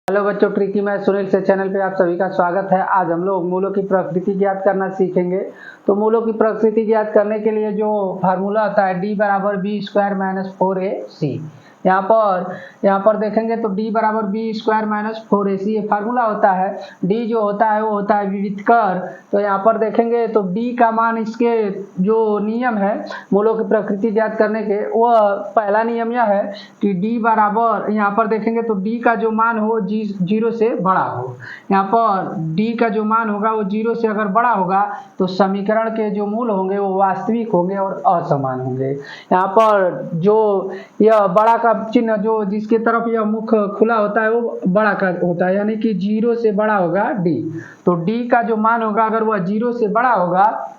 Hello बच्चों, tricky math Sunil से channel पे आप सभी का स्वागत है। आज हम लोग मूलों की प्रकृति ज्ञात करना सीखेंगे। तो मूलों की प्रकृति ज्ञात करने के लिए जो फार्मूला आता है d बराबर बी स्क्वायर माइनस 4ac, यहाँ पर देखेंगे तो d बराबर बी स्क्वायर माइनस 4ac ये फार्मूला होता है। d जो होता है वो होता है विविधकर। तो यहाँ पर देखेंगे तो d का मान, इसके जो नियम है मूलों की प्रकृति ज्ञात करने के, वह पहला नियम यह है कि d बराबर, यहाँ पर देखेंगे तो d का जो मान हो जीरो से बड़ा हो। यहाँ पर d का जो मान होगा वो जीरो से अगर बड़ा होगा तो समीकरण के जो मूल होंगे वो वास्तविक होंगे और असमान होंगे। यहाँ पर जो यह बड़ा का चिन्ह जो जिसके तरफ यह मुख खुला होता है वो बड़ा का होता है, यानी कि जीरो से बड़ा होगा d। तो d का जो मान होगा अगर वह जीरो से बड़ा होगा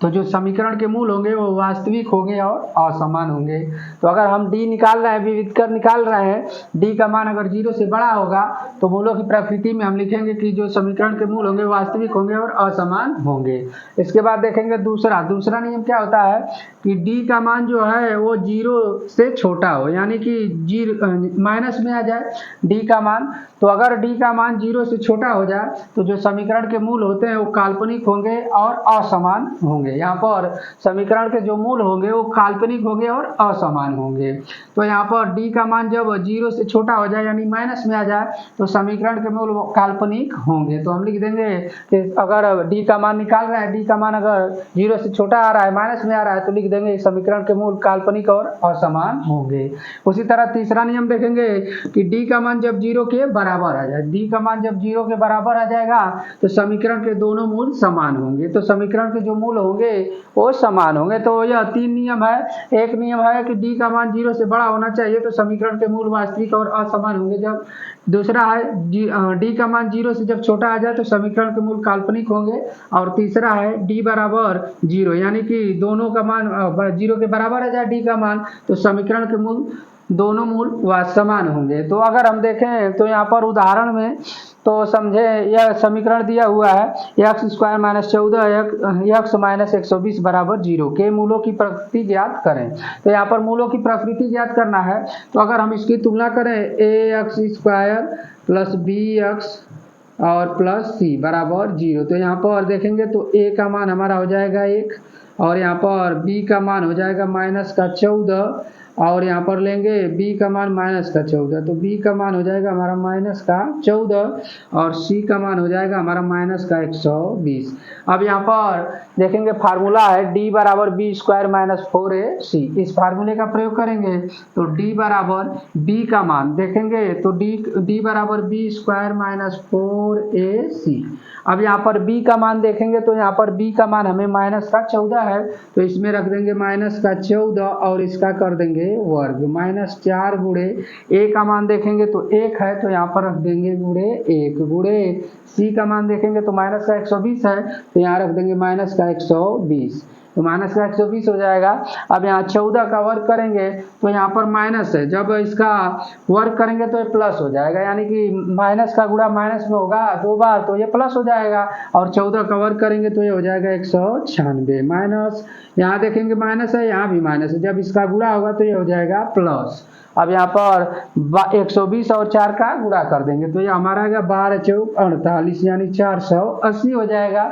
तो जो समीकरण के मूल होंगे वो वास्तविक होंगे और असमान होंगे। तो अगर हम d निकाल रहे हैं, विविधकर निकाल रहे हैं, d का मान अगर जीरो से बड़ा होगा तो मूलों की प्रकृति में हम लिखेंगे कि जो समीकरण के मूल होंगे वास्तविक होंगे और असमान होंगे। इसके बाद देखेंगे दूसरा नियम क्या होता है कि d का मान जो है वो जीरो से छोटा हो, यानी कि माइनस में आ जाए d का मान। तो अगर d का मान जीरो से छोटा हो जाए तो जो समीकरण के मूल होते हैं वो काल्पनिक होंगे और असमान होंगे। यहाँ पर समीकरण के जो मूल होंगे वो काल्पनिक होंगे और असमान होंगे। तो यहाँ पर d का मान जब जीरो से छोटा हो जाए यानी माइनस में आ जाए तो समीकरण के मूल काल्पनिक होंगे। तो हम लिख देंगे कि अगर d का मान निकाल रहे हैं, d का मान अगर जीरो से छोटा आ रहा है, माइनस में आ रहा है, तो लिख देंगे समीकरण के मूल काल्पनिक और असमान होंगे। उसी तरह तीसरा नियम देखेंगे कि d का मान जब जीरो के बराबर आ जाए, d का मान जब जीरो के बराबर आ जाएगा तो समीकरण के दोनों मूल समान होंगे। तो समीकरण के जो मूल होंगे वो समान होंगे। तो यह तीन नियम है। एक नियम है कि d का मान जीरो से बड़ा होना चाहिए तो समीकरण के मूल वास्तविक और असमान होंगे। जब दूसरा है d का मान जीरो से जब छोटा आ जाए तो समीकरण के मूल काल्पनिक होंगे। और तीसरा है d बराबर जीरो, यानी कि दोनों का मान जीरो के बराबर आ जाए d का मान तो समीकरण के मूल दोनों मूल समान होंगे। तो अगर हम देखें तो यहाँ पर उदाहरण में तो समझे यह समीकरण दिया हुआ है x square minus 14 x minus 120 बराबर जीरो के मूलों की प्रकृति ज्ञात करें। तो यहाँ पर मूलों की प्रकृति ज्ञात करना है। तो अगर हम इसकी तुलना करें A X square plus B X और प्लस सी बराबर जीरो, तो यहाँ पर देखेंगे तो ए का मान हमारा हो जाएगा 1 और यहाँ पर बी का मान हो जाएगा माइनस का 14 और यहाँ पर लेंगे b का मान माइनस का 14, तो b का मान हो जाएगा हमारा माइनस का 14 और c का मान हो जाएगा हमारा माइनस का 120। अब यहाँ पर देखेंगे फार्मूला है d बराबर बी स्क्वायर माइनस 4ac। इस फार्मूले का प्रयोग करेंगे तो d बराबर b का मान देखेंगे तो d बराबर बी स्क्वायर माइनस 4ac। अब यहाँ पर b का मान देखेंगे तो यहाँ पर b का मान हमें माइनस का 14 है तो इसमें रख देंगे माइनस का 14 और इसका कर देंगे वर्ग, माइनस 4 गुणे a का मान देखेंगे तो 1 है तो यहाँ पर रख देंगे गुणे 1 गुणे c का मान देखेंगे तो माइनस का 120 है तो यहाँ रख देंगे माइनस का 120, तो माइनस का 120 हो जाएगा। अब यहाँ 14 का वर्ग करेंगे तो यहाँ पर माइनस है, जब इसका वर्ग करेंगे तो ये प्लस हो जाएगा, यानी कि माइनस का गुणा माइनस में होगा 2 बार तो ये प्लस हो जाएगा। और 14 का वर्ग करेंगे तो ये हो जाएगा 196 माइनस, यहाँ देखेंगे माइनस है, यहाँ भी माइनस है, जब इसका गुणा होगा तो ये हो जाएगा प्लस। अब यहाँ पर 120 और 4 का गुणा कर देंगे तो ये हमारा आएगा 12 चौक 48 यानी 480 हो जाएगा।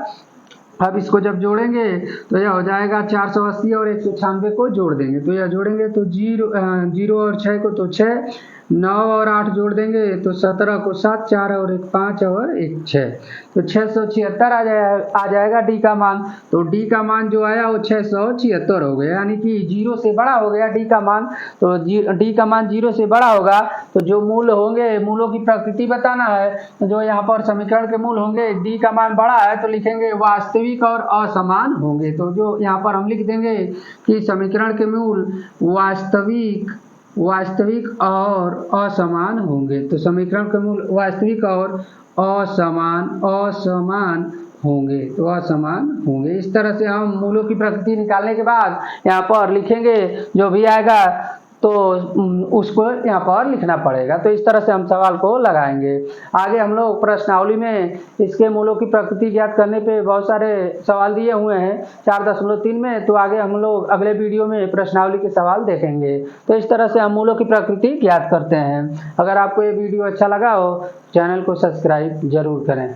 अब इसको जब जोड़ेंगे तो यह हो जाएगा 480 और 196 को जोड़ देंगे तो यह जोड़ेंगे तो जीरो और 6 को तो 6, 9 और 8 जोड़ देंगे तो 17 को 7, 4 और 1 5 और 1 6, तो 676 आ जाएगा d का मान। तो d का मान जो आया वो 676 हो गया, यानी कि जीरो से बड़ा हो गया d का मान। तो d का मान जीरो से बड़ा होगा तो जो मूल होंगे, मूलों की प्रकृति बताना है, तो जो यहाँ पर समीकरण के मूल होंगे d का मान बड़ा है तो लिखेंगे वास्तविक और असमान होंगे। तो जो यहाँ पर हम लिख देंगे कि समीकरण के मूल वास्तविक और असमान होंगे। तो समीकरण के मूल वास्तविक और असमान होंगे, तो असमान होंगे। इस तरह से हम मूलों की प्रकृति निकालने के बाद यहाँ पर लिखेंगे जो भी आएगा तो उसको यहाँ पर लिखना पड़ेगा। तो इस तरह से हम सवाल को लगाएंगे। आगे हम लोग प्रश्नावली में इसके मूलों की प्रकृति ज्ञात करने पे बहुत सारे सवाल दिए हुए हैं 4.3 में। तो आगे हम लोग अगले वीडियो में प्रश्नावली के सवाल देखेंगे। तो इस तरह से हम मूलों की प्रकृति ज्ञात करते हैं। अगर आपको ये वीडियो अच्छा लगा हो, चैनल को सब्सक्राइब जरूर करें।